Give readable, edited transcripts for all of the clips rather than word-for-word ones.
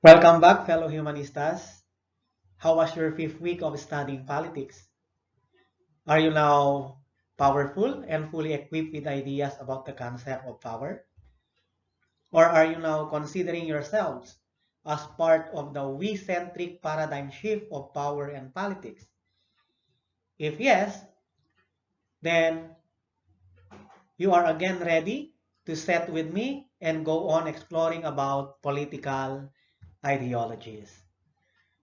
Welcome back, fellow humanistas. How was your fifth week of studying politics? Are you now powerful and fully equipped with ideas about the concept of power? Or are you now considering yourselves as part of the we-centric paradigm shift of power and politics? If yes, then you are again ready to set with me and go on exploring about political ideologies.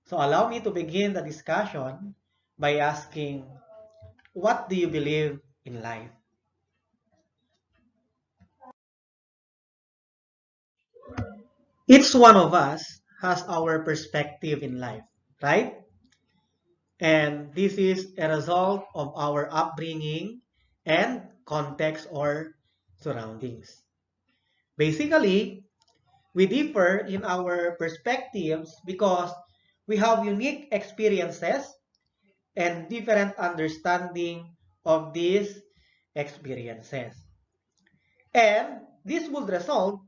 So allow me to begin the discussion by asking, what do you believe in life? Each one of us has our perspective in life, right? And this is a result of our upbringing and context or surroundings. Basically, we differ in our perspectives because we have unique experiences and different understanding of these experiences. And this would result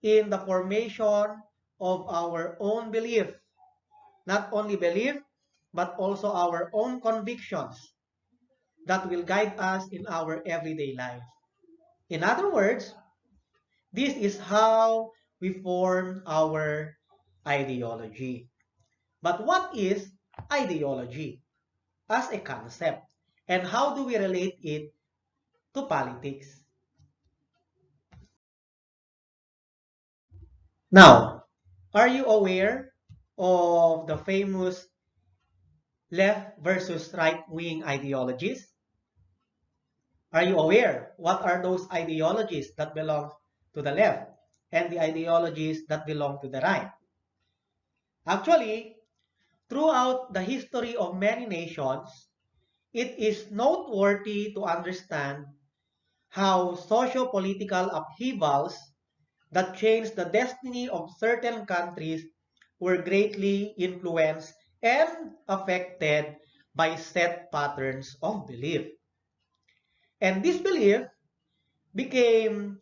in the formation of our own belief, not only belief, but also our own convictions that will guide us in our everyday life. In other words, this is how we form our ideology. But what is ideology as a concept? And how do we relate it to politics? Now, are you aware of the famous left versus right-wing ideologies? Are you aware what are those ideologies that belong to the left and the ideologies that belong to the right? Actually, throughout the history of many nations, it is noteworthy to understand how socio-political upheavals that changed the destiny of certain countries were greatly influenced and affected by set patterns of belief. And this belief became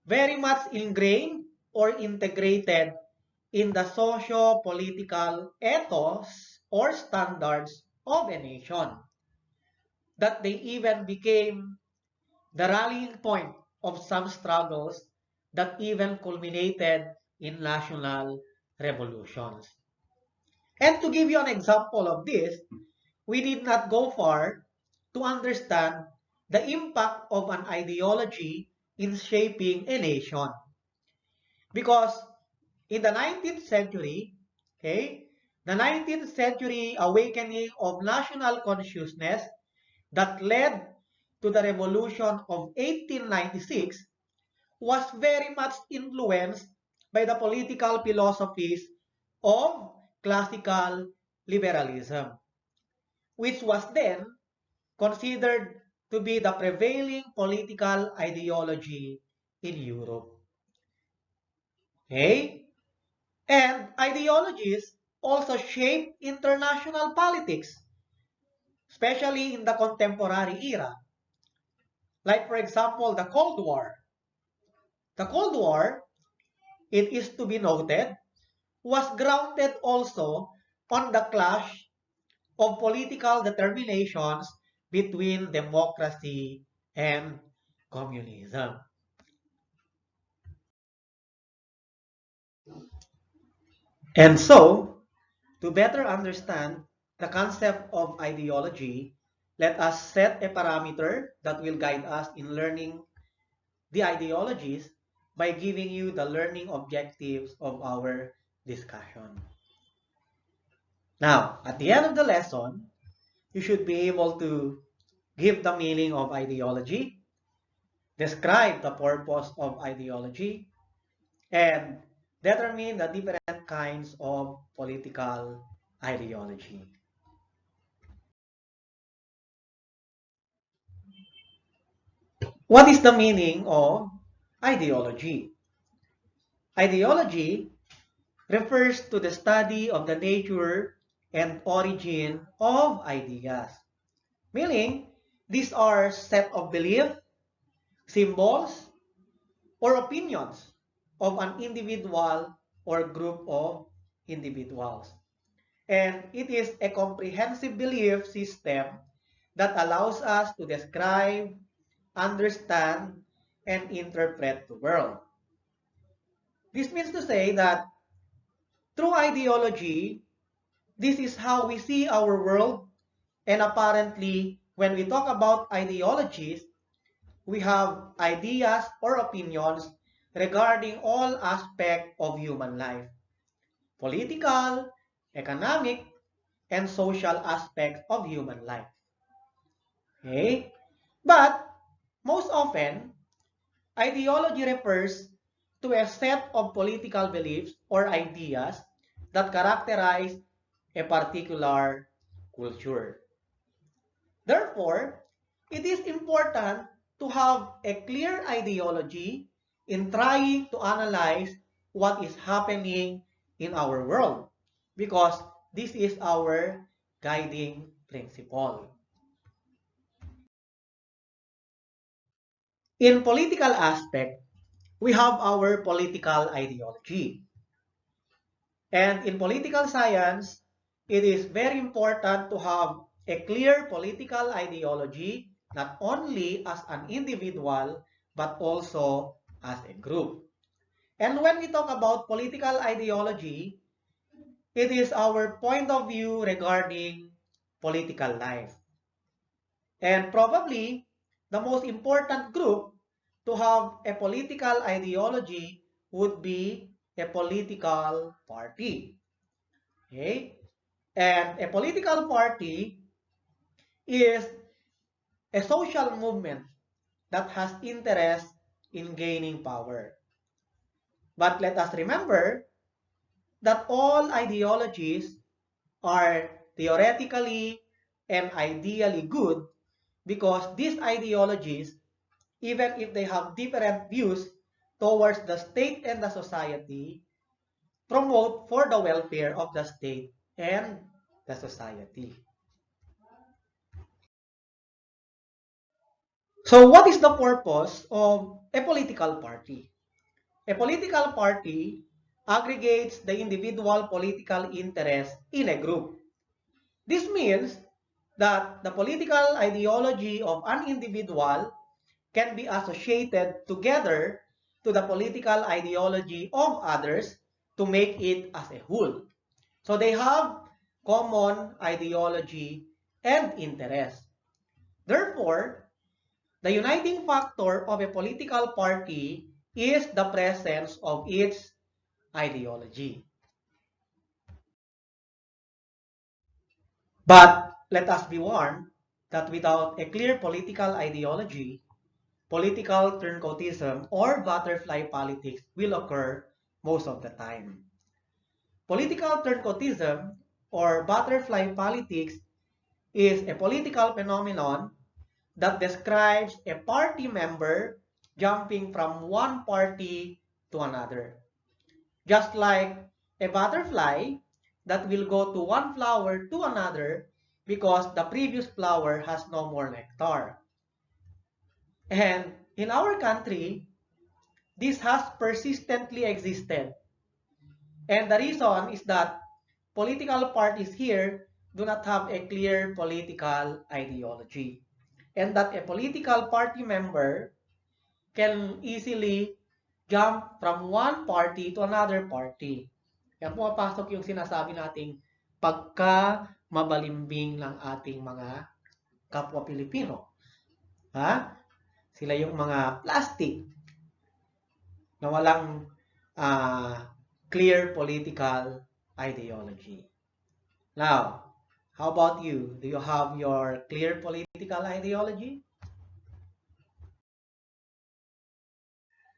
very much ingrained or integrated in the socio-political ethos or standards of a nation, that they even became the rallying point of some struggles that even culminated in national revolutions. And to give you an example of this, we need not go far to understand the impact of an ideology in shaping a nation. Because in the 19th century, okay, the 19th century awakening of national consciousness that led to the revolution of 1896 was very much influenced by the political philosophies of classical liberalism, which was then considered to be the prevailing political ideology in Europe. Okay? And ideologies also shape international politics, especially in the contemporary era. Like, for example, the Cold War. The Cold War, it is to be noted, was grounded also on the clash of political determinations between democracy and communism. And so, to better understand the concept of ideology, let us set a parameter that will guide us in learning the ideologies by giving you the learning objectives of our discussion. Now, at the end of the lesson, you should be able to give the meaning of ideology, describe the purpose of ideology, and determine the different kinds of political ideology. What is the meaning of ideology? Ideology refers to the study of the nature and origin of ideas. Meaning, these are set of beliefs, symbols, or opinions of an individual or group of individuals. And it is a comprehensive belief system that allows us to describe, understand, and interpret the world. This means to say that through ideology, this is how we see our world, and apparently, when we talk about ideologies, we have ideas or opinions regarding all aspects of human life, political, economic, and social aspects of human life. Okay? But most often, ideology refers to a set of political beliefs or ideas that characterize a particular culture. Therefore, it is important to have a clear ideology in trying to analyze what is happening in our world, because this is our guiding principle. In political aspect, we have our political ideology. And in political science, it is very important to have a clear political ideology, not only as an individual, but also as a group. And when we talk about political ideology, it is our point of view regarding political life. And probably the most important group to have a political ideology would be a political party. Okay? And a political party is a social movement that has interest in gaining power. But let us remember that all ideologies are theoretically and ideally good, because these ideologies, even if they have different views towards the state and the society, promote for the welfare of the state and the society. So what is the purpose of a political party? A political party aggregates the individual political interests in a group. This means that the political ideology of an individual can be associated together to the political ideology of others to make it as a whole. So they have common ideology and interest. Therefore, the uniting factor of a political party is the presence of its ideology. But let us be warned that without a clear political ideology, political turncoatism or butterfly politics will occur most of the time. Political turncoatism or butterfly politics is a political phenomenon that describes a party member jumping from one party to another. Just like a butterfly that will go to one flower to another because the previous flower has no more nectar. And in our country, this has persistently existed. And the reason is that political parties here do not have a clear political ideology. And that a political party member can easily jump from one party to another party. Kaya pumapasok yung sinasabi nating pagka mabalimbing ng ating mga kapwa Pilipino. Ha? Sila yung mga plastic na walang clear political ideology. Now, how about you? Do you have your clear political ideology?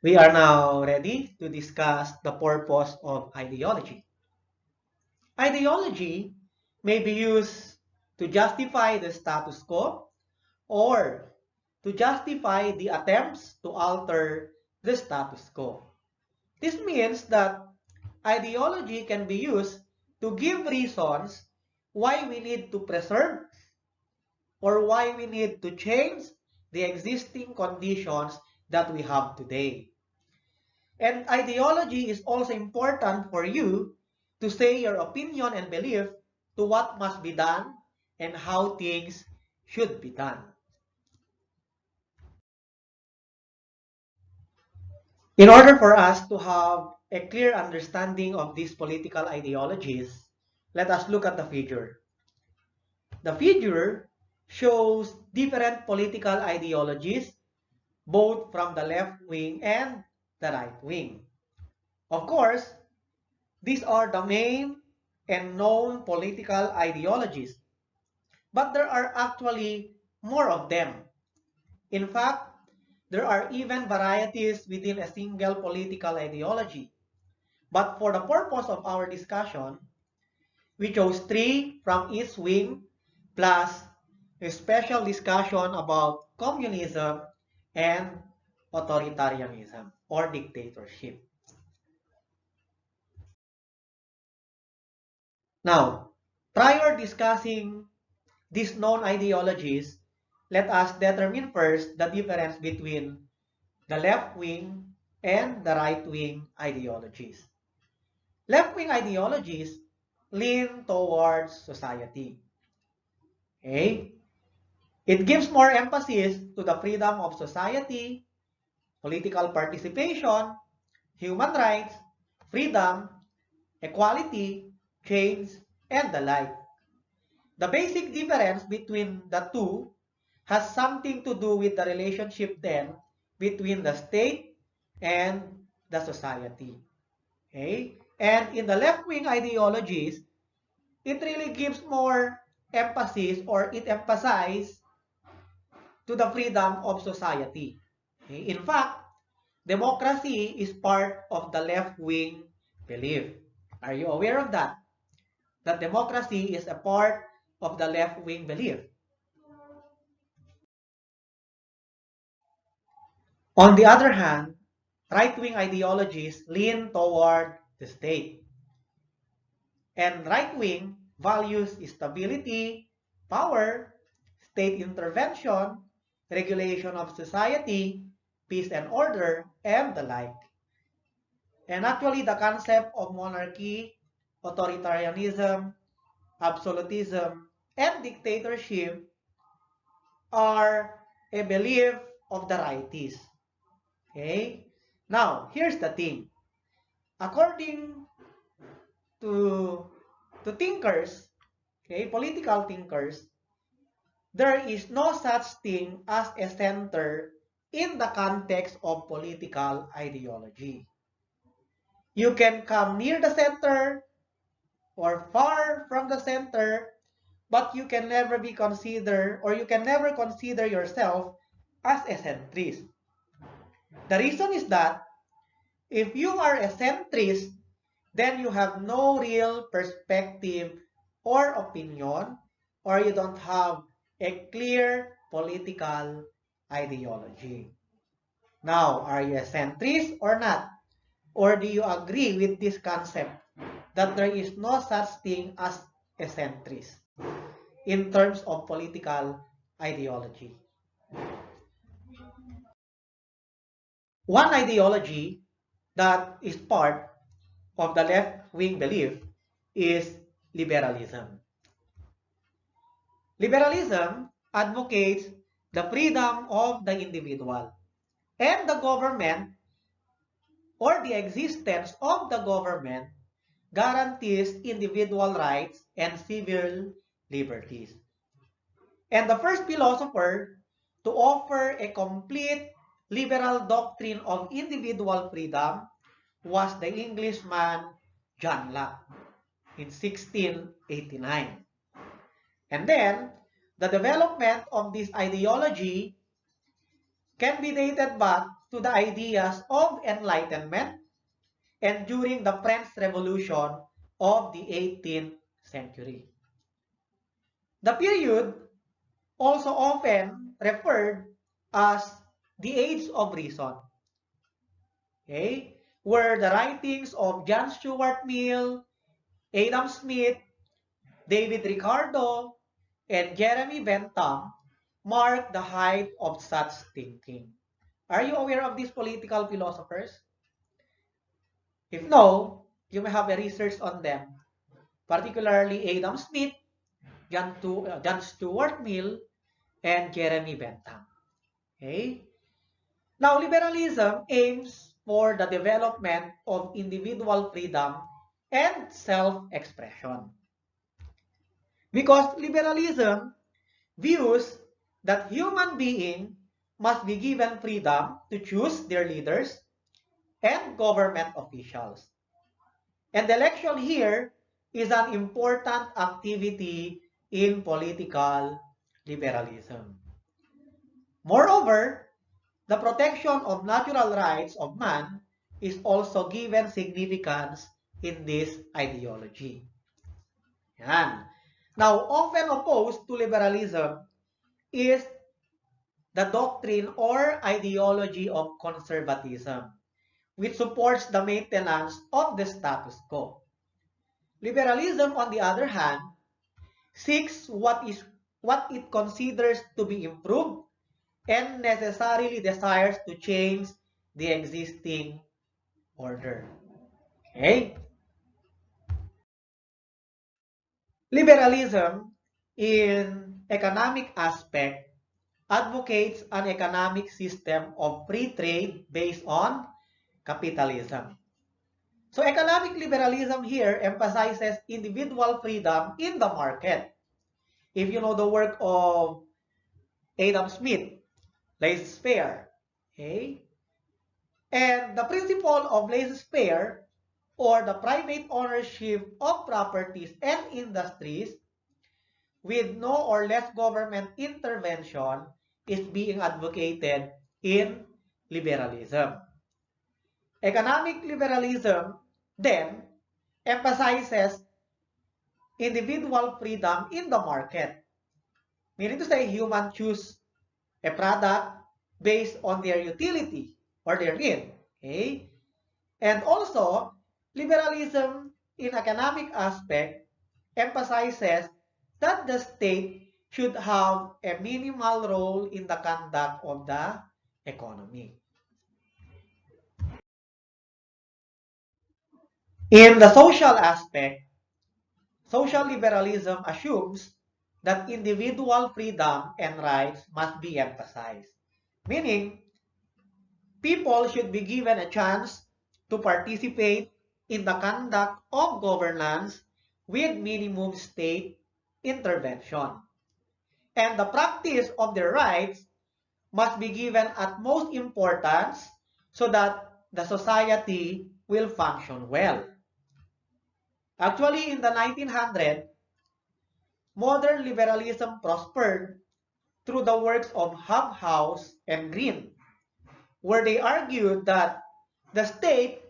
We are now ready to discuss the purpose of ideology. Ideology may be used to justify the status quo or to justify the attempts to alter the status quo. This means that ideology can be used to give reasons why we need to preserve or why we need to change the existing conditions that we have today. And ideology is also important for you to say your opinion and belief to what must be done and how things should be done. In order for us to have a clear understanding of these political ideologies, let us look at the figure. The figure shows different political ideologies, both from the left wing and the right wing. Of course, these are the main and known political ideologies, but there are actually more of them. In fact, there are even varieties within a single political ideology. But for the purpose of our discussion, we chose three from each wing, plus a special discussion about communism and authoritarianism or dictatorship. Now, prior discussing these known ideologies, let us determine first the difference between the left wing and the right wing ideologies. Left wing ideologies lean towards society. Okay? It gives more emphasis to the freedom of society, political participation, human rights, freedom, equality, change, and the like. The basic difference between the two has something to do with the relationship then between the state and the society. Okay? And in the left-wing ideologies, it really gives more emphasis or it emphasizes to the freedom of society. Okay? In fact, democracy is part of the left-wing belief. Are you aware of that? That democracy is a part of the left-wing belief. On the other hand, right-wing ideologies lean toward the state. And right-wing values stability, power, state intervention, regulation of society, peace and order, and the like. And actually, the concept of monarchy, authoritarianism, absolutism, and dictatorship are a belief of the rightists. Okay? Now, here's the thing. According to, to thinkers, okay, political thinkers, there is no such thing as a center in the context of political ideology. You can come near the center or far from the center, but you can never be considered or you can never consider yourself as a centrist. The reason is that if you are a centrist, then you have no real perspective or opinion, or you don't have a clear political ideology. Now, are you a centrist or not? Or do you agree with this concept that there is no such thing as a centrist in terms of political ideology? One ideology that is part of the left-wing belief is liberalism. Liberalism advocates the freedom of the individual, and the government or the existence of the government guarantees individual rights and civil liberties. And the first philosopher to offer a complete liberal doctrine of individual freedom was the Englishman John Locke in 1689. And then, the development of this ideology can be dated back to the ideas of enlightenment and during the French Revolution of the 18th century. The period also often referred as the Age of Reason, okay, where the writings of John Stuart Mill, Adam Smith, David Ricardo, and Jeremy Bentham mark the height of such thinking. Are you aware of these political philosophers? If no, you may have a research on them, particularly Adam Smith, John Stuart Mill, and Jeremy Bentham. Okay? Now, liberalism aims for the development of individual freedom and self-expression. Because liberalism views that human beings must be given freedom to choose their leaders and government officials. And the election here is an important activity in political liberalism. Moreover, the protection of natural rights of man is also given significance in this ideology. Yan. Now, often opposed to liberalism is the doctrine or ideology of conservatism, which supports the maintenance of the status quo. Liberalism, on the other hand, seeks what it considers to be improved and necessarily desires to change the existing order. Okay? Liberalism, in economic aspect, advocates an economic system of free trade based on capitalism. So economic liberalism here emphasizes individual freedom in the market. If you know the work of Adam Smith, laissez-faire, okay? And the principle of laissez-faire, or the private ownership of properties and industries with no or less government intervention, is being advocated in liberalism. Economic liberalism then emphasizes individual freedom in the market, meaning to say humans choose a product based on their utility or their need. Okay? And also, liberalism in economic aspect emphasizes that the state should have a minimal role in the conduct of the economy. In the social aspect, social liberalism assumes that individual freedom and rights must be emphasized, meaning people should be given a chance to participate in the conduct of governance with minimum state intervention. And the practice of their rights must be given utmost importance so that the society will function well. Actually, in the 1900s, modern liberalism prospered through the works of Hobhouse and Green, where they argued that the state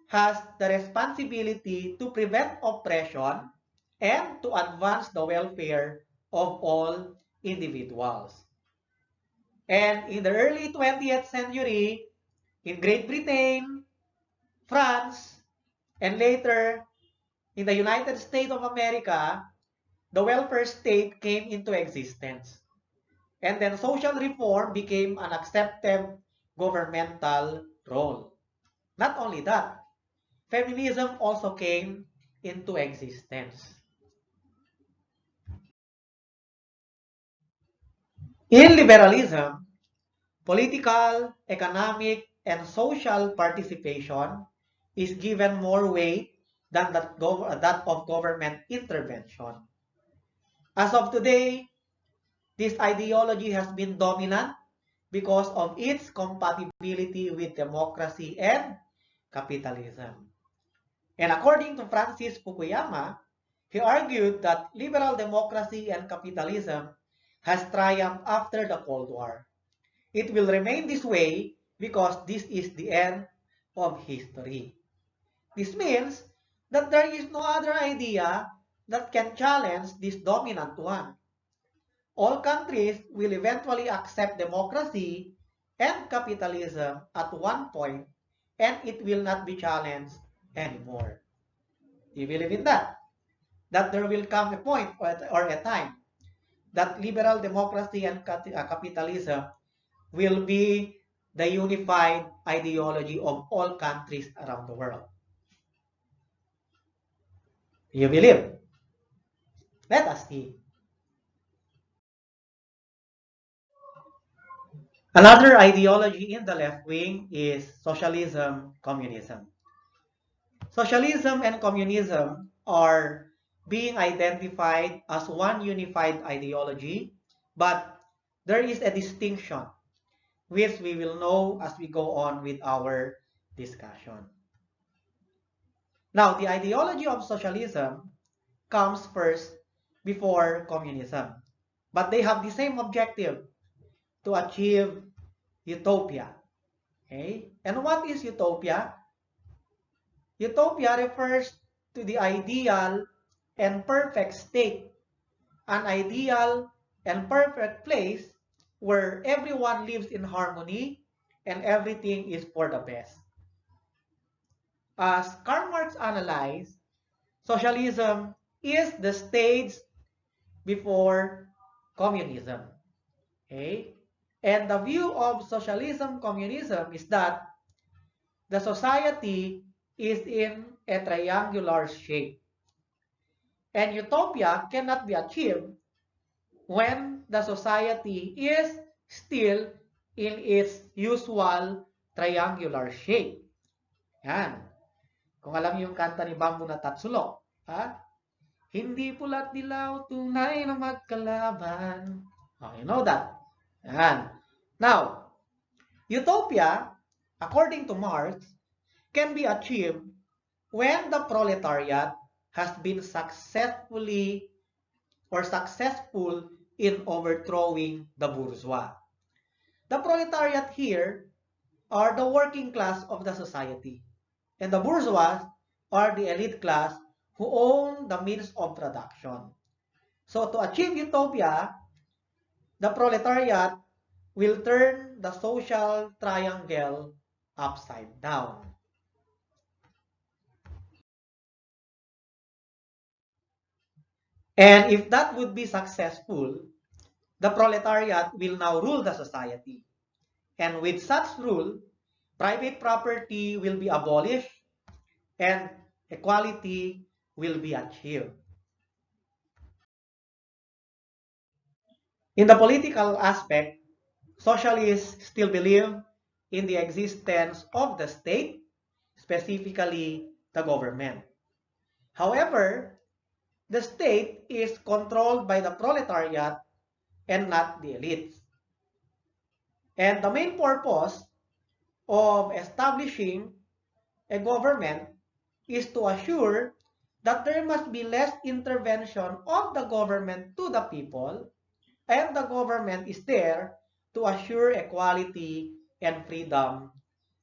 has the responsibility to prevent oppression and to advance the welfare of all individuals. And in the early 20th century, in Great Britain, France, and later in the United States of America, the welfare state came into existence. And then social reform became an accepted governmental role. Not only that, feminism also came into existence. In liberalism, political, economic, and social participation is given more weight than that of government intervention. As of today, this ideology has been dominant because of its compatibility with democracy and capitalism. And according to Francis Fukuyama, he argued that liberal democracy and capitalism has triumphed after the Cold War. It will remain this way because this is the end of history. This means that there is no other idea that can challenge this dominant one. All countries will eventually accept democracy and capitalism at one point, and it will not be challenged anymore. Do you believe in that? That there will come a point or a time that liberal democracy and capitalism will be the unified ideology of all countries around the world. You believe? Let us see. Another ideology in the left wing is socialism, communism. Socialism and communism are being identified as one unified ideology, but there is a distinction, which we will know as we go on with our discussion. Now, the ideology of socialism comes first before communism, but they have the same objective to achieve utopia. Okay? And what is utopia? Utopia refers to the ideal and perfect state, an ideal and perfect place where everyone lives in harmony and everything is for the best. As Karl Marx analyzed, socialism is the stage before communism. Okay? And the view of socialism, communism is that the society is in a triangular shape. And utopia cannot be achieved when the society is still in its usual triangular shape. Yan. Kung alam niyo yung kanta ni Bamboo na Tatsulok, ha? Hindi pula't dilaw, tunay na magkalaban. Oh, you know that. Yan. Now, utopia, according to Marx, can be achieved when the proletariat has been successful in overthrowing the bourgeois. The proletariat here are the working class of the society, and the bourgeois are the elite class who own the means of production. So to achieve utopia, the proletariat will turn the social triangle upside down. And if that would be successful, the proletariat will now rule the society. And with such rule, private property will be abolished and equality will be achieved. In the political aspect, socialists still believe in the existence of the state, specifically the government. However, the state is controlled by the proletariat and not the elites. And the main purpose of establishing a government is to assure that there must be less intervention of the government to the people, and the government is there to assure equality and freedom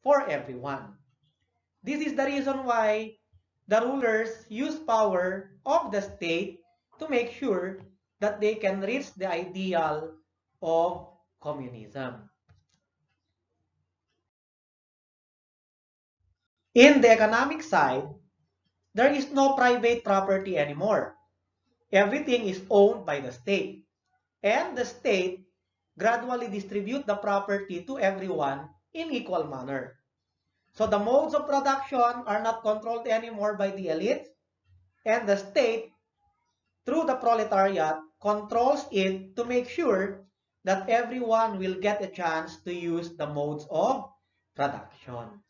for everyone. This is the reason why the rulers use power of the state to make sure that they can reach the ideal of communism. In the economic side, there is no private property anymore. Everything is owned by the state. And the state gradually distribute the property to everyone in equal manner. So the modes of production are not controlled anymore by the elite, and the state, through the proletariat, controls it to make sure that everyone will get a chance to use the modes of production.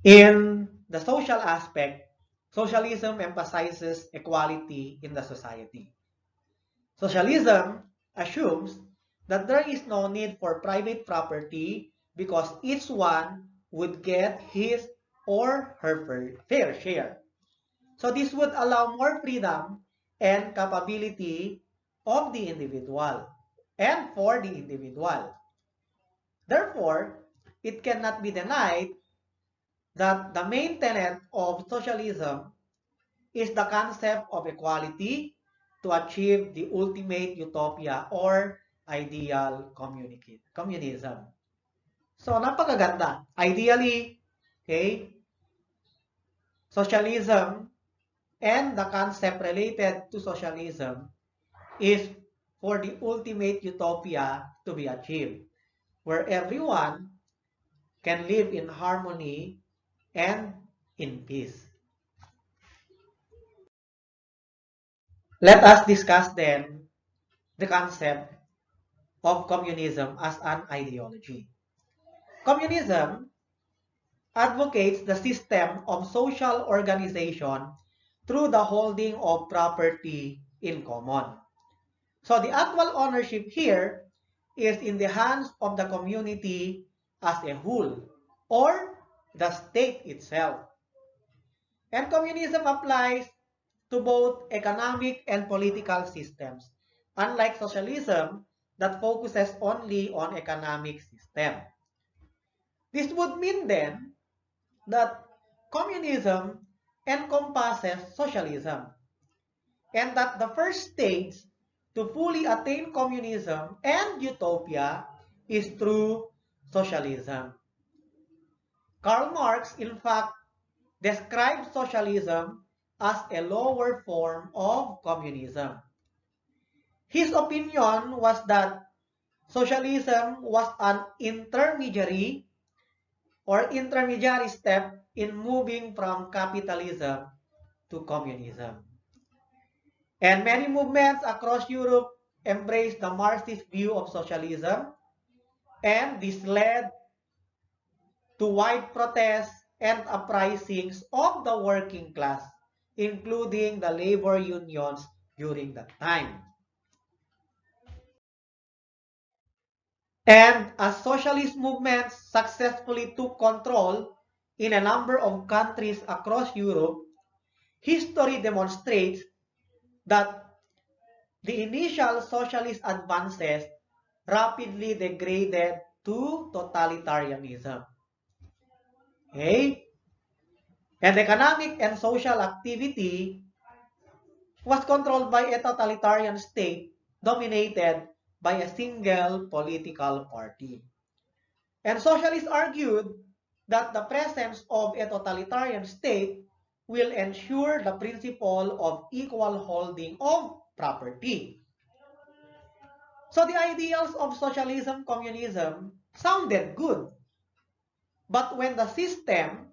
In the social aspect, socialism emphasizes equality in the society. Socialism assumes that there is no need for private property because each one would get his or her fair share. So this would allow more freedom and capability of the individual and for the individual. Therefore, it cannot be denied that the main tenet of socialism is the concept of equality to achieve the ultimate utopia or ideal communism. So, napakaganda. Ideally, okay, socialism and the concept related to socialism is for the ultimate utopia to be achieved, where everyone can live in harmony and in peace. Let us discuss then the concept of communism as an ideology. Communism advocates the system of social organization through the holding of property in common. So the actual ownership here is in the hands of the community as a whole or the state itself. And communism applies to both economic and political systems, unlike socialism that focuses only on economic system. This would mean then that communism encompasses socialism and that the first stage to fully attain communism and utopia is through socialism. Karl Marx, in fact, described socialism as a lower form of communism. His opinion was that socialism was an intermediary step in moving from capitalism to communism. And many movements across Europe embraced the Marxist view of socialism, and this led to wide protests and uprisings of the working class, including the labor unions during that time. And as socialist movements successfully took control in a number of countries across Europe, history demonstrates that the initial socialist advances rapidly degraded to totalitarianism. Okay? And economic and social activity was controlled by a totalitarian state dominated by a single political party. And socialists argued that the presence of a totalitarian state will ensure the principle of equal holding of property. So the ideals of socialism, communism sounded good. But when the system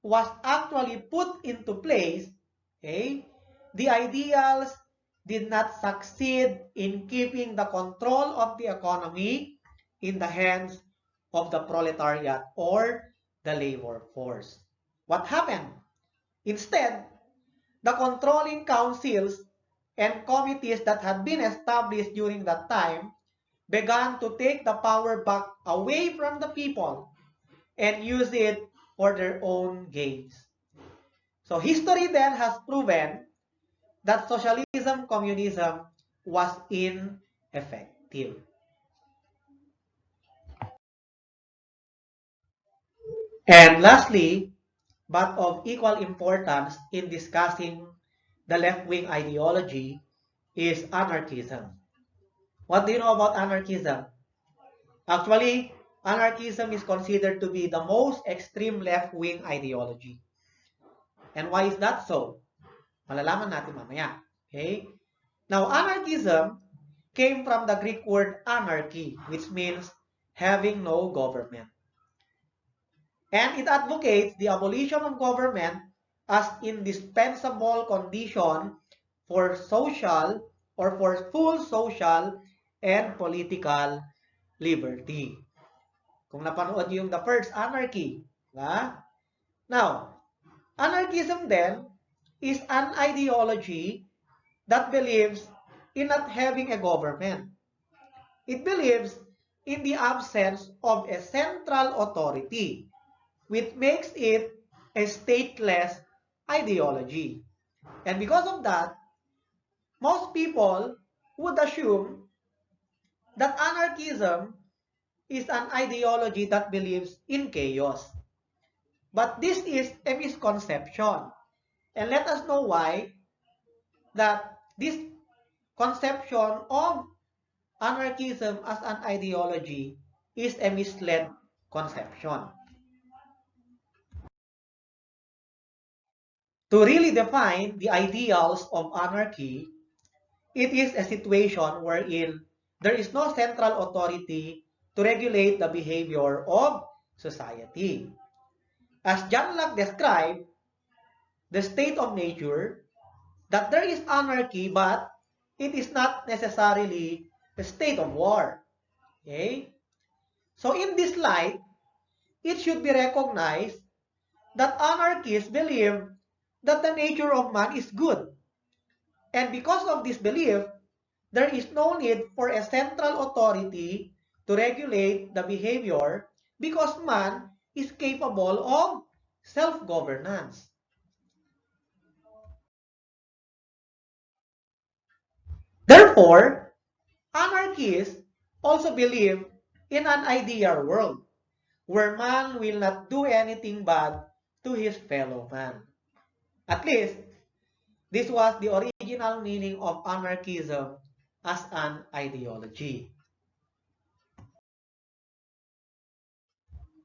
was actually put into place, okay, the ideals did not succeed in keeping the control of the economy in the hands of the proletariat or the labor force. What happened? Instead, the controlling councils and committees that had been established during that time began to take the power back away from the people and use it for their own gains. So history then has proven that socialism, communism was ineffective. And lastly, but of equal importance in discussing the left-wing ideology is anarchism. What do you know about anarchism? Actually, anarchism is considered to be the most extreme left-wing ideology. And why is that so? Malalaman natin mamaya. Okay? Now, anarchism came from the Greek word anarchy, which means having no government. And it advocates the abolition of government as indispensable condition for social or for full social and political liberty. Kung napanood niyo yung the first anarchy, diba? Now, anarchism then is an ideology that believes in not having a government. It believes in the absence of a central authority, which makes it a stateless ideology. And because of that, most people would assume that anarchism is an ideology that believes in chaos. But this is a misconception. And let us know why that this conception of anarchism as an ideology is a misled conception. To really define the ideals of anarchy, it is a situation wherein there is no central authority to regulate the behavior of society. as John Locke described the state of nature, that there is anarchy, but it is not necessarily a state of war. Okay? So in this light, it should be recognized that anarchists believe that the nature of man is good. And because of this belief, there is no need for a central authority to regulate the behavior because man is capable of self-governance. Therefore, anarchists also believe in an ideal world where man will not do anything bad to his fellow man. At least, this was the original meaning of anarchism as an ideology.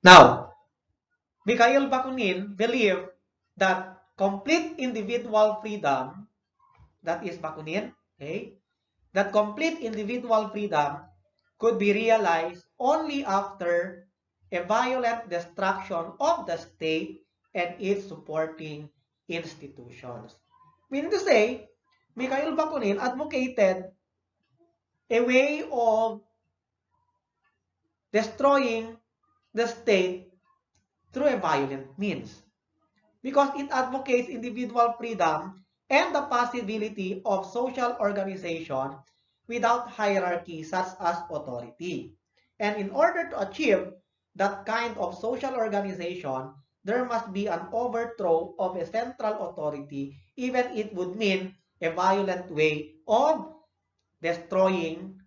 Now, Mikhail Bakunin believed that complete individual freedom, that is Bakunin, okay, that complete individual freedom could be realized only after a violent destruction of the state and its supporting institutions. Meaning to say, Mikhail Bakunin advocated a way of destroying the state through a violent means because it advocates individual freedom and the possibility of social organization without hierarchy such as authority. And in order to achieve that kind of social organization, there must be an overthrow of a central authority, even it would mean a violent way of destroying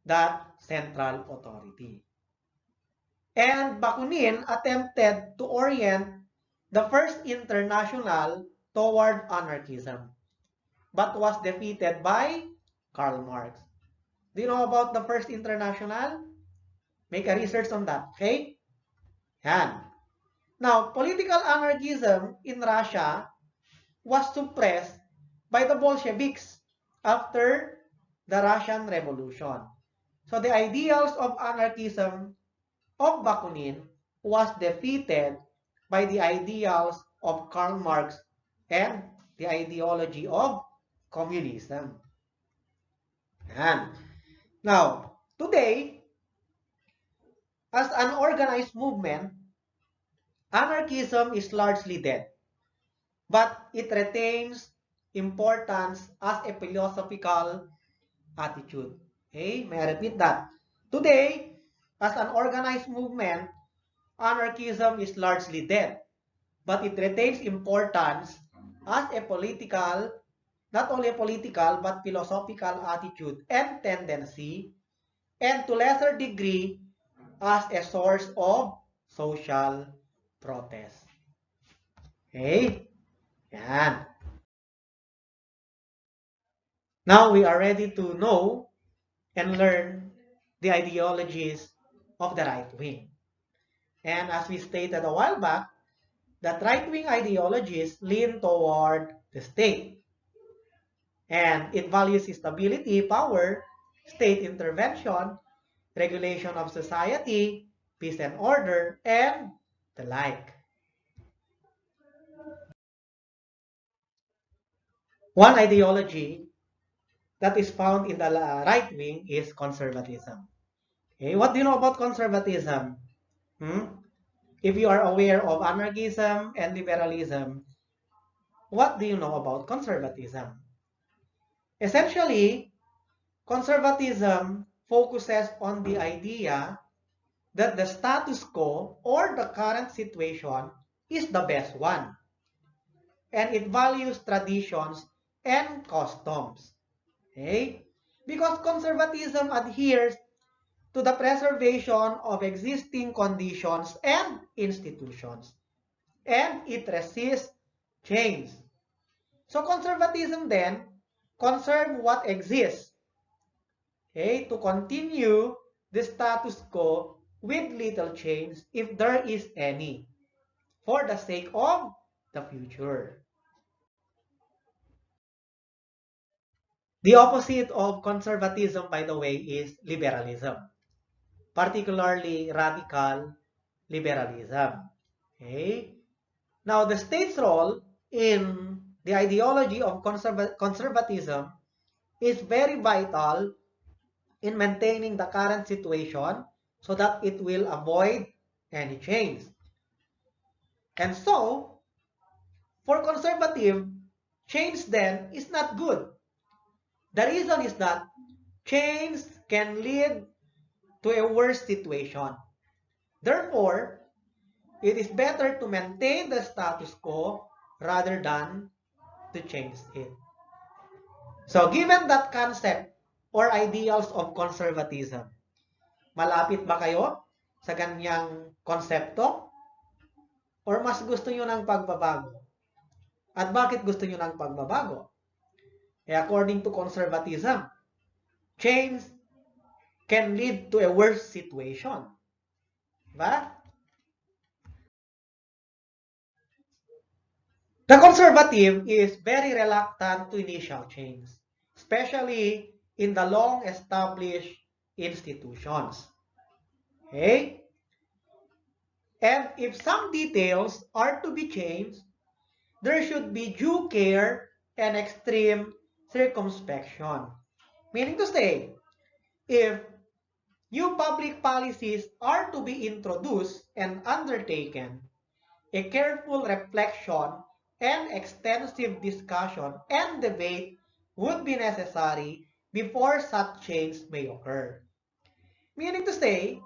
that central authority. And Bakunin attempted to orient the First International toward anarchism, but was defeated by Karl Marx. Do you know about the First International? Make a research on that, okay? Yan. Now, political anarchism in Russia was suppressed by the Bolsheviks after the Russian Revolution. So the ideals of anarchism of Bakunin was defeated by the ideals of Karl Marx and the ideology of communism. And now, today, as an organized movement, anarchism is largely dead, but it retains importance as a philosophical attitude. Okay, may I repeat that? Today, as an organized movement, anarchism is largely dead, but it retains importance as a political, not only a political, but philosophical attitude and tendency, and to lesser degree, as a source of social protest. Okay? Yan. Now we are ready to know and learn the ideologies of the right wing. And as we stated a while back, that right-wing ideologies lean toward the state. And it values stability, power, state intervention, regulation of society, peace and order, and the like. One ideology that is found in the right wing is conservatism. Okay, what do you know about conservatism? Hmm? If you are aware of anarchism and liberalism, what do you know about conservatism? Essentially, conservatism focuses on the idea that the status quo or the current situation is the best one, and it values traditions and customs. Okay? Because conservatism adheres to the preservation of existing conditions and institutions, and it resists change. So conservatism then conserve what exists, okay, to continue the status quo with little change if there is any, for the sake of the future. The opposite of conservatism, by the way, is liberalism, particularly radical liberalism. Okay? Now, the state's role in the ideology of conservatism is very vital in maintaining the current situation so that it will avoid any change. And so, for conservative, change then is not good. The reason is that change can lead to a worse situation. Therefore, it is better to maintain the status quo rather than to change it. So, given that concept or ideals of conservatism, malapit ba kayo sa ganyang konsepto? Or mas gusto nyo ng pagbabago? At bakit gusto nyo ng pagbabago? According to conservatism, change can lead to a worse situation. Diba? The conservative is very reluctant to initial change, especially in the long-established institutions. Okay? And if some details are to be changed, there should be due care and extreme circumspection. Meaning to say, if new public policies are to be introduced and undertaken, a careful reflection and extensive discussion and debate would be necessary before such change may occur. Meaning to say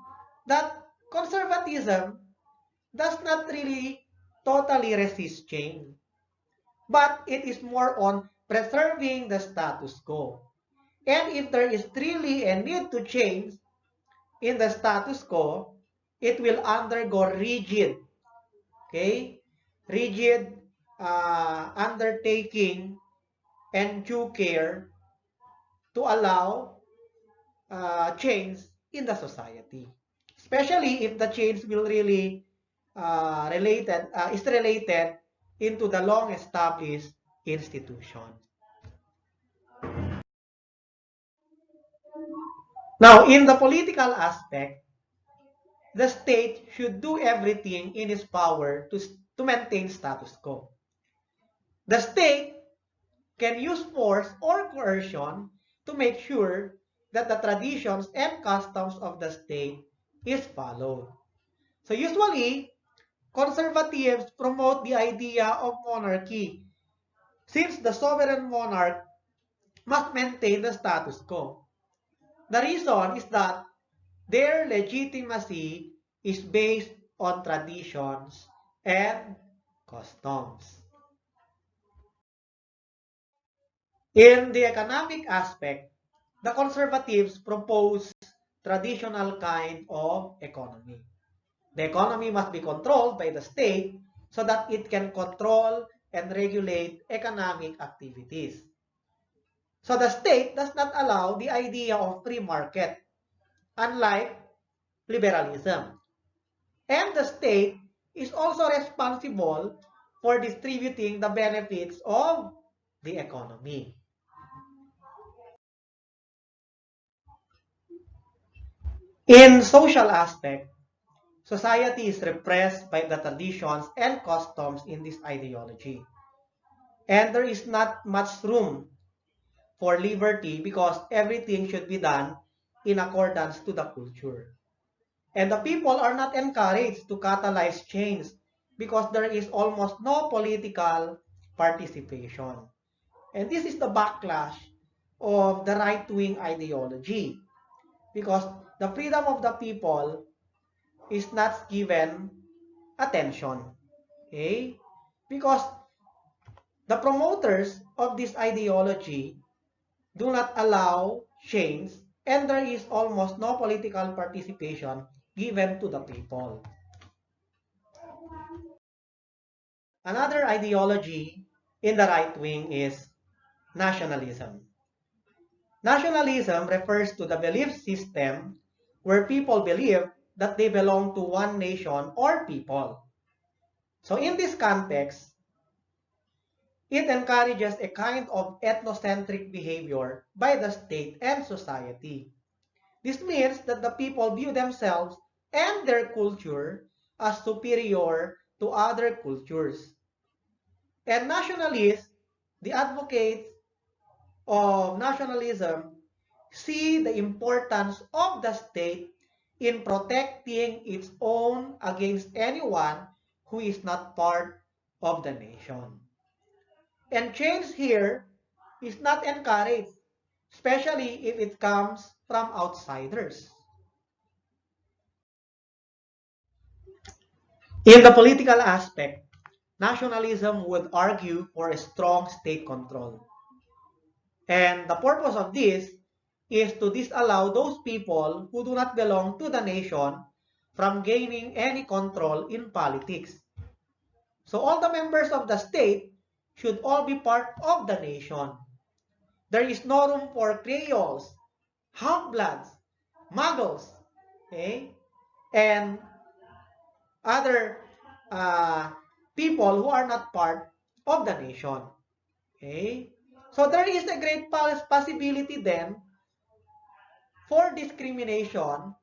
that conservatism does not really totally resist change, but it is more on preserving the status quo. And if there is really a need to change in the status quo, it will undergo rigid undertaking and due care to allow change in the society. Especially if the change will really is related into the long-established institution. Now, in the political aspect, the state should do everything in its power to maintain status quo. The state can use force or coercion to make sure that the traditions and customs of the state is followed. So usually, conservatives promote the idea of monarchy since the sovereign monarch must maintain the status quo. The reason is that their legitimacy is based on traditions and customs. In the economic aspect, the conservatives propose traditional kind of economy. The economy must be controlled by the state so that it can control and regulate economic activities. So the state does not allow the idea of free market, unlike liberalism. And the state is also responsible for distributing the benefits of the economy. In social aspect, society is repressed by the traditions and customs in this ideology. And there is not much room for liberty because everything should be done in accordance to the culture. And the people are not encouraged to catalyze change because there is almost no political participation. And this is the backlash of the right-wing ideology because the freedom of the people is not given attention. Okay? Because the promoters of this ideology do not allow change and there is almost no political participation given to the people. Another ideology in the right wing is nationalism. Nationalism refers to the belief system where people believe that they belong to one nation or people. So in this context, it encourages a kind of ethnocentric behavior by the state and society. This means that the people view themselves and their culture as superior to other cultures. And nationalists, the advocates of nationalism, see the importance of the state in protecting its own against anyone who is not part of the nation. And change here is not encouraged, especially if it comes from outsiders. In the political aspect, nationalism would argue for a strong state control. And the purpose of this is to disallow those people who do not belong to the nation from gaining any control in politics. So all the members of the state should all be part of the nation. There is no room for Creoles, half-bloods, muggles, okay, and other uh, people who are not part of the nation. Okay? So there is a great possibility then for discrimination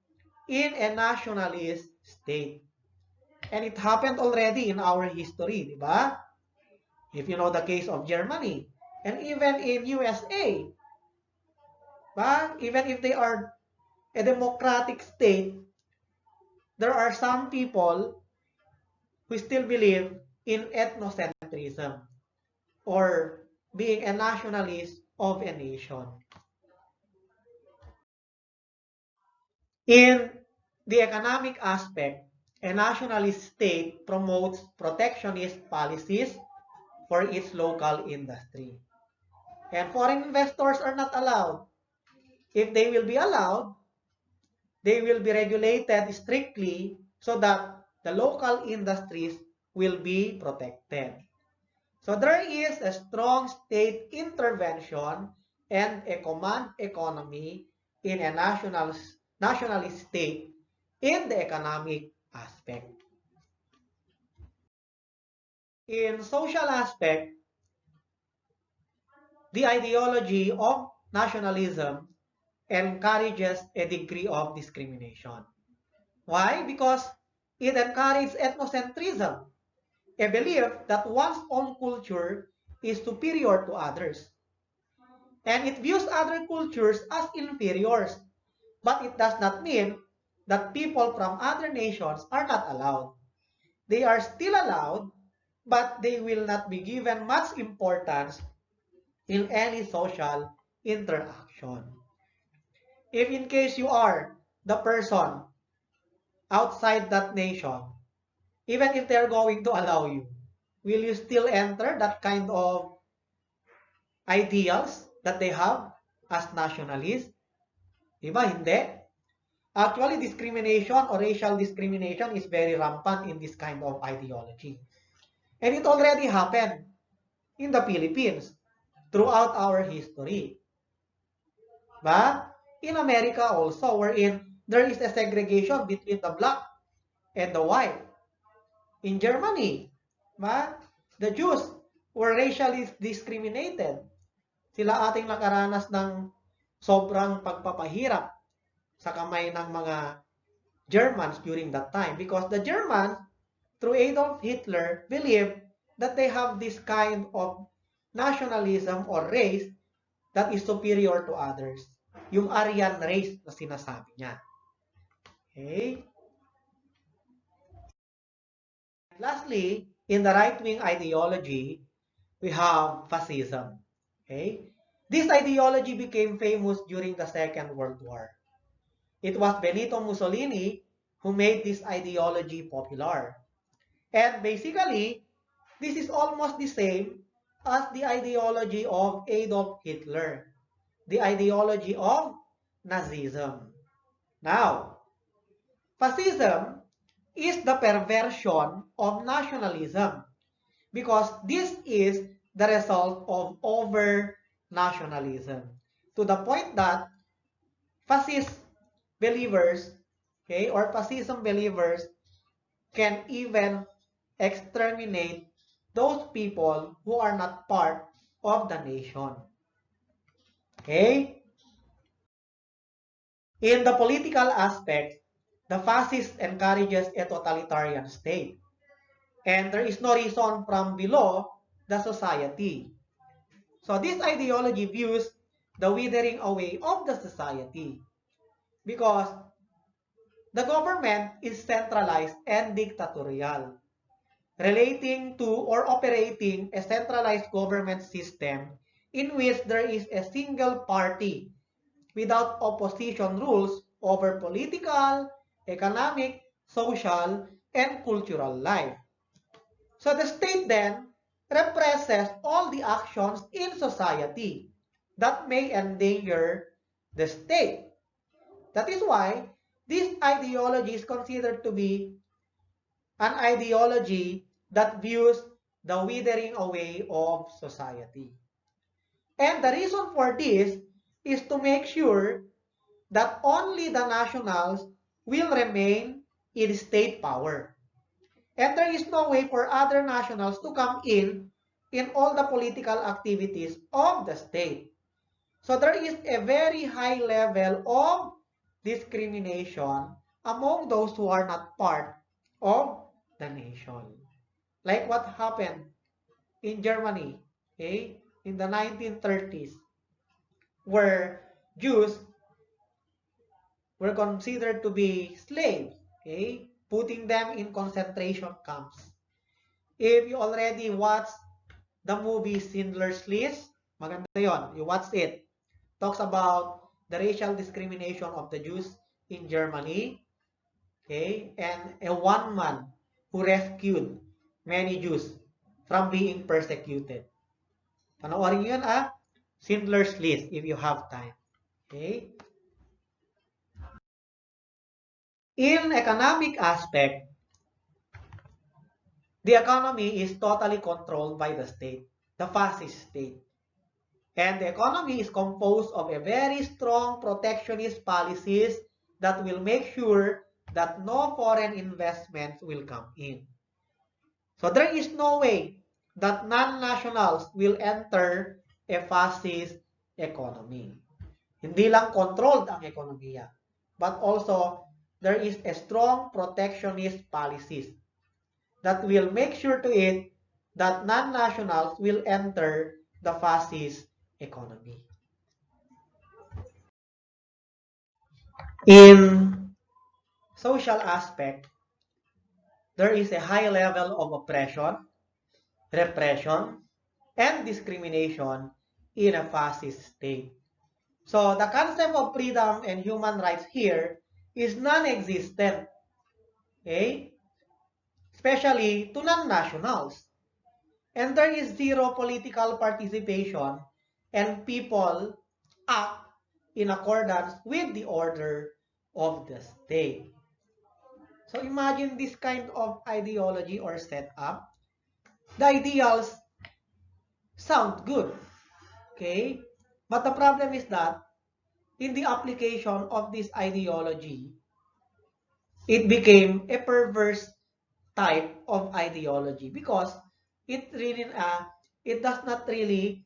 in a nationalist state. And it happened already in our history, di ba? If you know the case of Germany, and even in USA, ba? Even if they are a democratic state, there are some people who still believe in ethnocentrism or being a nationalist of a nation. In the economic aspect, a nationalist state promotes protectionist policies for its local industry. And foreign investors are not allowed. If they will be allowed, they will be regulated strictly so that the local industries will be protected. So there is a strong state intervention and a command economy in a nationalist state in the economic aspect. In social aspect, the ideology of nationalism encourages a degree of discrimination. Why? Because it encourages ethnocentrism, a belief that one's own culture is superior to others. And it views other cultures as inferiors, but it does not mean that people from other nations are not allowed. They are still allowed, but they will not be given much importance in any social interaction. If in case you are the person outside that nation, even if they're going to allow you, will you still enter that kind of ideals that they have as nationalists? Diba? Hindi. Actually, discrimination or racial discrimination is very rampant in this kind of ideology. And it already happened in the Philippines throughout our history. Ba? In America also, wherein there is a segregation between the black and the white. In Germany, ba? The Jews were racially discriminated. Sila ating nakaranas ng sobrang pagpapahirap sa kamay ng mga Germans during that time because the Germans, through Adolf Hitler, believed that they have this kind of nationalism or race that is superior to others. Yung Aryan race na sinasabi niya. Okay? Lastly, in the right-wing ideology, we have Fascism. Okay? This ideology became famous during the Second World War. It was Benito Mussolini who made this ideology popular. And basically, this is almost the same as the ideology of Adolf Hitler, the ideology of Nazism. Now, Fascism is the perversion of nationalism because this is the result of over-nationalism to the point that fascist believers, okay, or fascism believers can even exterminate those people who are not part of the nation. Okay? In the political aspect, the fascist encourages a totalitarian state. and there is no reason from below the society. So this ideology views the withering away of the society because the government is centralized and dictatorial, relating to or operating a centralized government system in which there is a single party without opposition rules over political, economic, social, and cultural life. So the state then represses all the actions in society that may endanger the state. That is why this ideology is considered to be an ideology that views the withering away of society. And the reason for this is to make sure that only the nationals will remain in state power. And there is no way for other nationals to come in all the political activities of the state. So there is a very high level of discrimination among those who are not part of the nation. Like what happened in Germany, okay, in the 1930s, where Jews were considered to be slaves, okay, putting them in concentration camps. If you already watched the movie Schindler's List, maganda yon, you watched it. Talks about the racial discrimination of the Jews in Germany, okay, and a one man who rescued many Jews from being persecuted. Panoorin nyo yun, Schindler's List, if you have time. Okay? In economic aspect, the economy is totally controlled by the state, the fascist state. And the economy is composed of a very strong protectionist policies that will make sure that no foreign investments will come in. So there is no way that non-nationals will enter a fascist economy. Hindi lang controlled ang ekonomiya, but also there is a strong protectionist policies that will make sure to it that non-nationals will enter the fascist economy. In social aspect, there is a high level of oppression, repression, and discrimination in a fascist state. So the concept of freedom and human rights here is non-existent, okay? Especially to non-nationals. And there is zero political participation and people act in accordance with the order of the state. So imagine this kind of ideology or setup. The ideals sound good, okay? But the problem is that in the application of this ideology, it became a perverse type of ideology because it really it does not really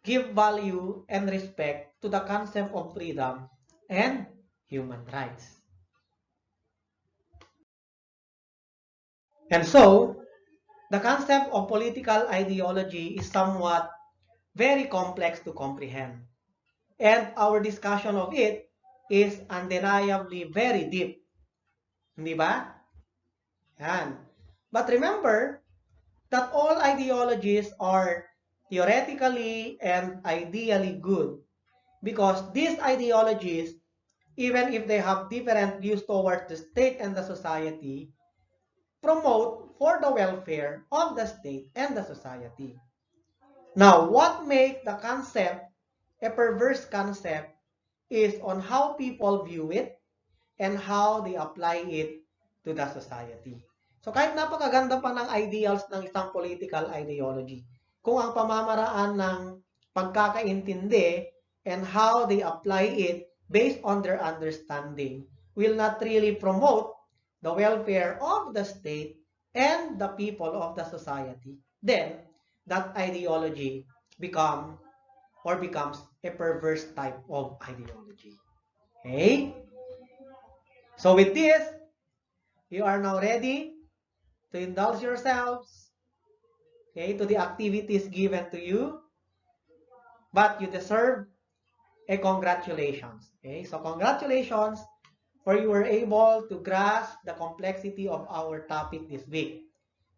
give value and respect to the concept of freedom and human rights. And so, the concept of political ideology is somewhat very complex to comprehend. And our discussion of it is undeniably very deep. Hindi ba? Yan. But remember that all ideologies are theoretically and ideally good because these ideologies, even if they have different views towards the state and the society, promote for the welfare of the state and the society. Now, what makes the concept a perverse concept is on how people view it and how they apply it to the society. So kahit napakaganda pa ng ideals ng isang political ideology, kung ang pamamaraan ng pagkakaintindi and how they apply it based on their understanding will not really promote the welfare of the state and the people of the society, then that ideology becomes a perverse type of ideology. Okay? So with this, you are now ready to indulge yourselves, okay, to the activities given to you, but you deserve a congratulations. Okay, so congratulations for you were able to grasp the complexity of our topic this week.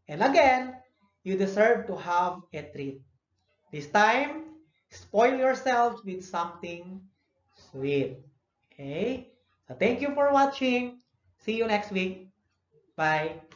And again, you deserve to have a treat. This time, spoil yourselves with something sweet. Okay? So thank you for watching. See you next week. Bye.